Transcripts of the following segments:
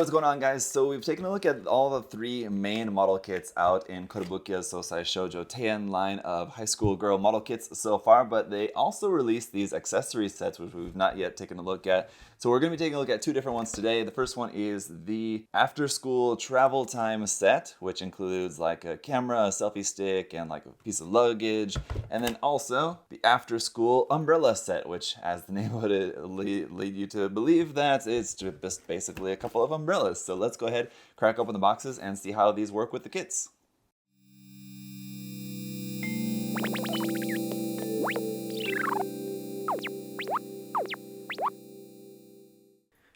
what's going on, guys? So we've taken a look at all the three main model kits out in Kotobukiya's Sousai Shojo Teien line of high school girl model kits so far, but they also released these accessory sets, which we've not yet taken a look at. So we're going to be taking a look at two different ones today. The first one is the after school travel time set, which includes like a camera, a selfie stick, and like a piece of luggage. And then also the after school umbrella set, which, as the name would lead you to believe, that it's just basically a couple of umbrellas. So let's go ahead, crack open the boxes, and see how these work with the kits.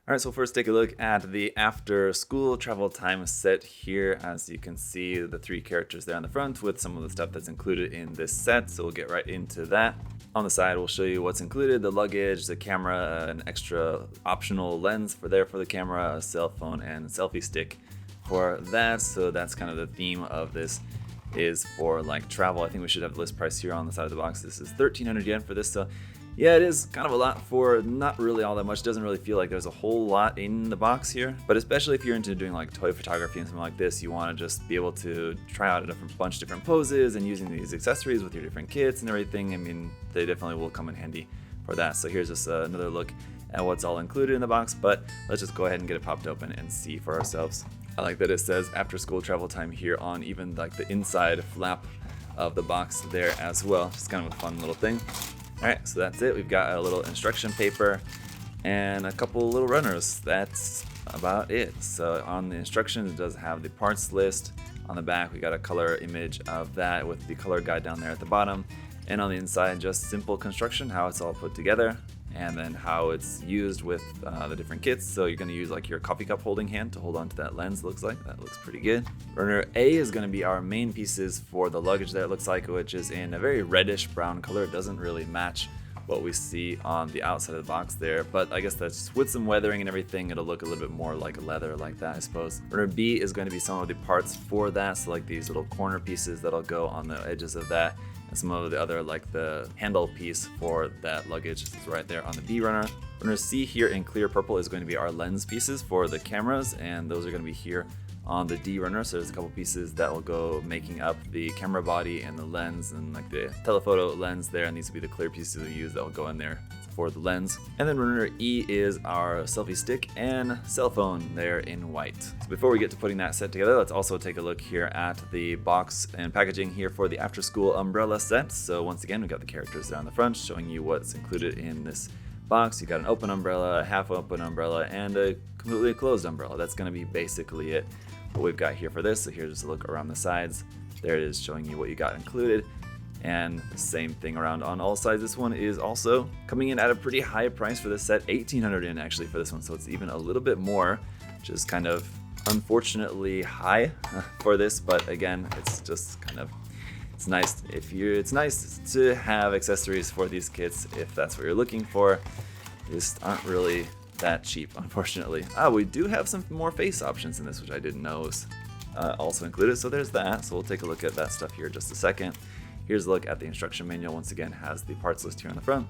Alright, so first take a look at the after school travel time set here. As you can see, the three characters there on the front with some of the stuff that's included in this set, so we'll get right into that. On the side, we'll show you what's included: the luggage, the camera, an extra optional lens for the camera, a cell phone, and selfie stick for that. So that's kind of the theme of this, is for like travel. I think we should have the list price here on the side of the box. This is 1,300 yen for this, so yeah, it is kind of a lot for not really all that much. Doesn't really feel like there's a whole lot in the box here, but especially if you're into doing like toy photography and something like this, you want to just be able to try out a bunch of different poses and using these accessories with your different kits and everything. I mean, they definitely will come in handy for that. So here's just another look at what's all included in the box, but let's just go ahead and get it popped open and see for ourselves. I like that it says after school travel time here on even like the inside flap of the box there as well. It's kind of a fun little thing. Alright, so that's it. We've got a little instruction paper and a couple little runners. That's about it. So on the instructions, it does have the parts list. On the back, we got a color image of that with the color guide down there at the bottom. And on the inside, just simple construction, how it's all put together, and then how it's used with the different kits. So you're going to use like your coffee cup holding hand to hold onto that lens, looks like. That looks pretty good. Runner A is going to be our main pieces for the luggage there, it looks like, which is in a very reddish brown color. It doesn't really match what we see on the outside of the box there, but I guess that's with some weathering and everything, it'll look a little bit more like leather like that, I suppose. Runner B is going to be some of the parts for that, so like these little corner pieces that'll go on the edges of that, and some of the other, like the handle piece for that luggage is right there on the B runner. Runner C here in clear purple is going to be our lens pieces for the cameras, and those are going to be here on the D runner. So there's a couple pieces that will go making up the camera body and the lens and like the telephoto lens there, and these will be the clear pieces we use that will go in there for the lens. And then runner E is our selfie stick and cell phone there in white. So before we get to putting that set together, let's also take a look here at the box and packaging here for the after school umbrella set. So once again, we got the characters there on the front showing you what's included in this box. You got an open umbrella, a half open umbrella, and a completely closed umbrella. That's going to be basically it, what we've got here for this. So here's just a look around the sides. There it is, showing you what you got included. And the same thing around on all sides. This one is also coming in at a pretty high price for this set, 1,800 yen actually for this one. So it's even a little bit more, which is kind of unfortunately high for this. But again, it's just kind of, it's nice to have accessories for these kits if that's what you're looking for. They just aren't really that cheap, unfortunately. We do have some more face options in this, which I didn't know was also included. So there's that. So we'll take a look at that stuff here in just a second. Here's a look at the instruction manual. Once again, has the parts list here on the front.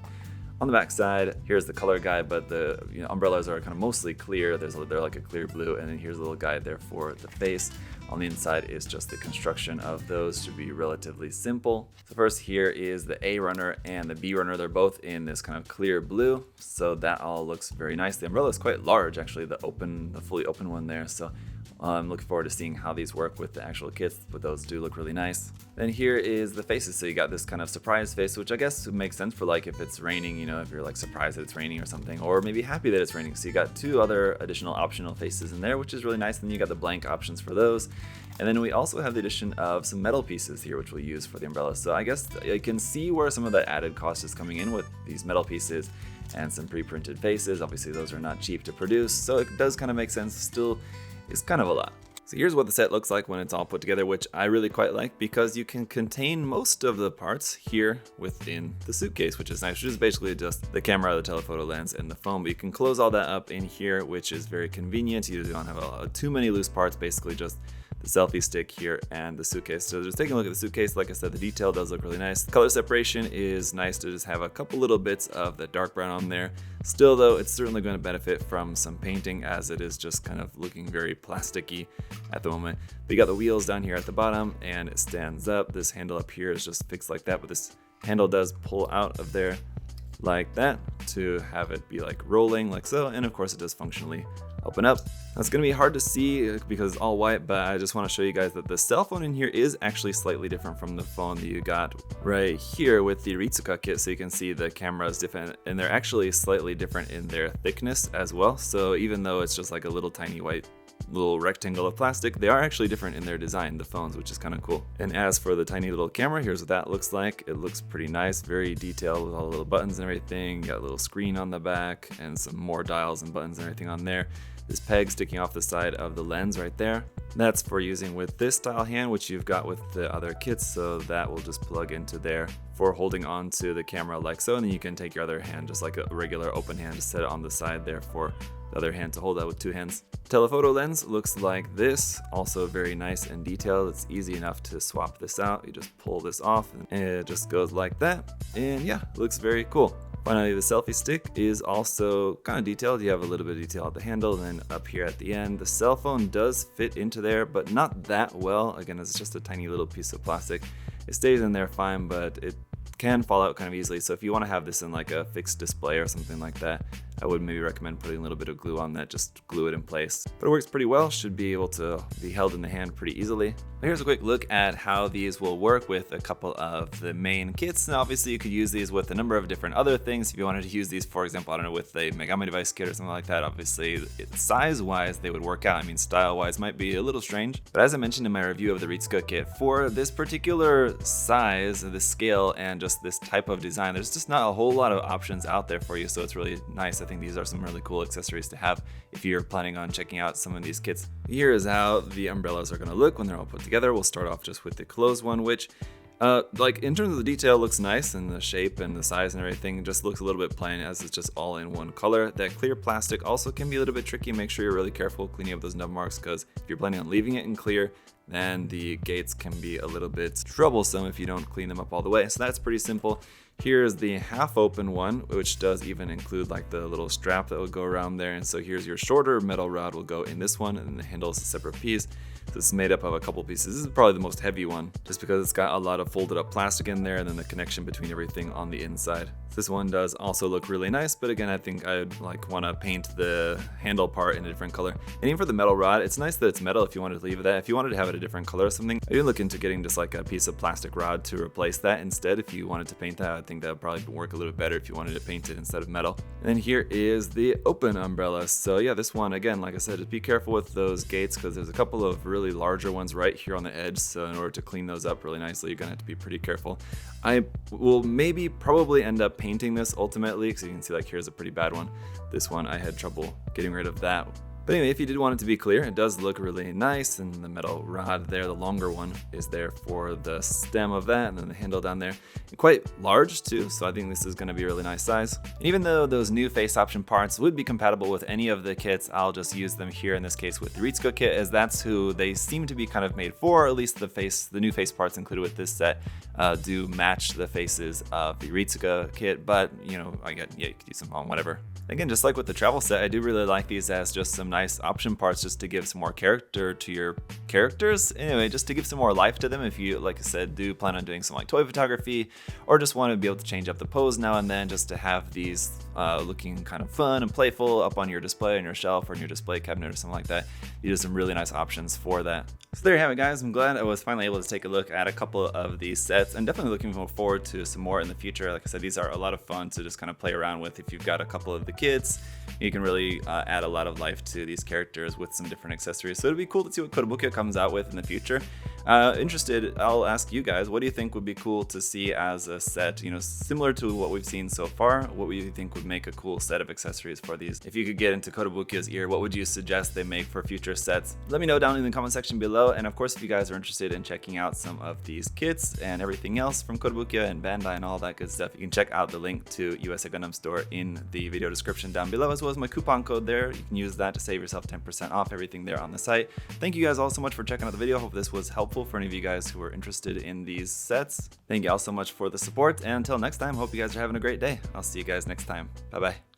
On the back side, here's the color guide, but the umbrellas are kind of mostly clear. They're like a clear blue, and then here's a little guide there for the face. On the inside is just the construction of those, should be relatively simple. So first here is the A runner and the B runner. They're both in this kind of clear blue, so that all looks very nice. The umbrella is quite large, actually, the fully open one there. So I'm looking forward to seeing how these work with the actual kits, but those do look really nice. Then here is the faces. So you got this kind of surprise face, which I guess makes sense for like if it's raining, if you're like surprised that it's raining or something, or maybe happy that it's raining. So you got two other additional optional faces in there, which is really nice. Then you got the blank options for those. And then we also have the addition of some metal pieces here, which we'll use for the umbrella. So I guess I can see where some of that added cost is coming in with these metal pieces and some pre-printed faces. Obviously those are not cheap to produce, so it does kind of make sense. Still, it's kind of a lot. So here's what the set looks like when it's all put together, which I really quite like because you can contain most of the parts here within the suitcase, which is nice, which is basically just the camera, the telephoto lens, and the phone. But you can close all that up in here, which is very convenient. You don't have too many loose parts, basically just the Selfie Stick here, and the Suitcase. So just taking a look at the Suitcase, like I said, the detail does look really nice. The color separation is nice to just have a couple little bits of the dark brown on there. Still though, it's certainly going to benefit from some painting, as it is just kind of looking very plasticky at the moment. But you got the wheels down here at the bottom, and it stands up. This handle up here is just fixed like that, but this handle does pull out of there like that to have it be like rolling like so, and of course it does functionally open up. Now, it's going to be hard to see because it's all white, but I just want to show you guys that the cell phone in here is actually slightly different from the phone that you got right here with the Ritsuka kit. So you can see the camera is different, and they're actually slightly different in their thickness as well. So even though it's just like a little tiny white little rectangle of plastic, they are actually different in their design, the phones, which is kind of cool. And as for the tiny little camera, here's what that looks like. It looks pretty nice, very detailed with all the little buttons and everything. Got a little screen on the back and some more dials and buttons and everything on there. This peg sticking off the side of the lens right there. That's for using with this style hand, which you've got with the other kits, so that will just plug into there for holding on to the camera like so, and then you can take your other hand, just like a regular open hand, just set it on the side there for the other hand to hold that with two hands. Telephoto lens looks like this, also very nice and detailed. It's easy enough to swap this out. You just pull this off and it just goes like that, and yeah, it looks very cool. Finally, the selfie stick is also kind of detailed. You have a little bit of detail at the handle, and then up here at the end. The cell phone does fit into there, but not that well. Again, it's just a tiny little piece of plastic. It stays in there fine, but it can fall out kind of easily. So if you want to have this in like a fixed display or something like that, I would maybe recommend putting a little bit of glue on that, just glue it in place. But it works pretty well, should be able to be held in the hand pretty easily. Here's a quick look at how these will work with a couple of the main kits. And obviously you could use these with a number of different other things. If you wanted to use these, for example, I don't know, with a Megami device kit or something like that, obviously size-wise they would work out. I mean, style-wise might be a little strange. But as I mentioned in my review of the Ritsuka kit, for this particular size, this scale, and just this type of design, there's just not a whole lot of options out there for you. So it's really nice. I think these are some really cool accessories to have if you're planning on checking out some of these kits. Here is how the umbrellas are going to look when they're all put together. We'll start off just with the closed one, which like in terms of the detail looks nice, and the shape and the size and everything just looks a little bit plain, as it's just all in one color. That clear plastic also can be a little bit tricky. Make sure you're really careful cleaning up those nub marks, because if you're planning on leaving it in clear, then the gates can be a little bit troublesome if you don't clean them up all the way. So that's pretty simple. Here's the half open one, which does even include like the little strap that will go around there. And so here's your shorter metal rod will go in this one, and the handle is a separate piece. So it's made up of a couple pieces. This is probably the most heavy one, just because it's got a lot of folded up plastic in there, and then the connection between everything on the inside. This one does also look really nice, but again, I think I'd like want to paint the handle part in a different color. And even for the metal rod, it's nice that it's metal if you wanted to leave that. If you wanted to have it a different color or something, I did look into getting just like a piece of plastic rod to replace that instead. If you wanted to paint that, I think that would probably work a little bit better if you wanted to paint it instead of metal. And then here is the open umbrella. So yeah, this one, again, like I said, just be careful with those gates, because there's a couple of really larger ones right here on the edge. So in order to clean those up really nicely, you're gonna have to be pretty careful. I will probably end up painting this ultimately, because you can see like here's a pretty bad one. This one I had trouble getting rid of that. But anyway, if you did want it to be clear, it does look really nice, and the metal rod there, the longer one, is there for the stem of that, and then the handle down there. And quite large too, so I think this is going to be a really nice size. And even though those new face option parts would be compatible with any of the kits, I'll just use them here in this case with the Ritsuka kit, as that's who they seem to be kind of made for. At least the new face parts included with this set do match the faces of the Ritsuka kit, but you know, you could use them on whatever. Again, just like with the travel set, I do really like these as just some nice option parts, just to give some more character to your characters. Anyway, just to give some more life to them if you, like I said, do plan on doing some like toy photography, or just want to be able to change up the pose now and then, just to have these looking kind of fun and playful up on your display on your shelf or in your display cabinet or something like that. These are some really nice options for that. So there you have it, guys. I'm glad I was finally able to take a look at a couple of these sets. I'm definitely looking forward to some more in the future. Like I said, these are a lot of fun to just kind of play around with. If you've got a couple of the kits, you can really add a lot of life to these characters with some different accessories. So it'll be cool to see what Kotobukiya comes out with in the future. Interested, I'll ask you guys, what do you think would be cool to see as a set, similar to what we've seen so far? What would you think would make a cool set of accessories for these? If you could get into Kotobukiya's ear, what would you suggest they make for future sets? Let me know down in the comment section below. And of course, if you guys are interested in checking out some of these kits and everything else from Kotobukiya and Bandai and all that good stuff, you can check out the link to USA Gundam Store in the video description down below, as well as my coupon code there. You can use that to save yourself 10% off everything there on the site. Thank you guys all so much for checking out the video. Hope this was helpful for any of you guys who are interested in these sets. Thank you all so much for the support, and until next time, hope you guys are having a great day. I'll see you guys next time. Bye bye.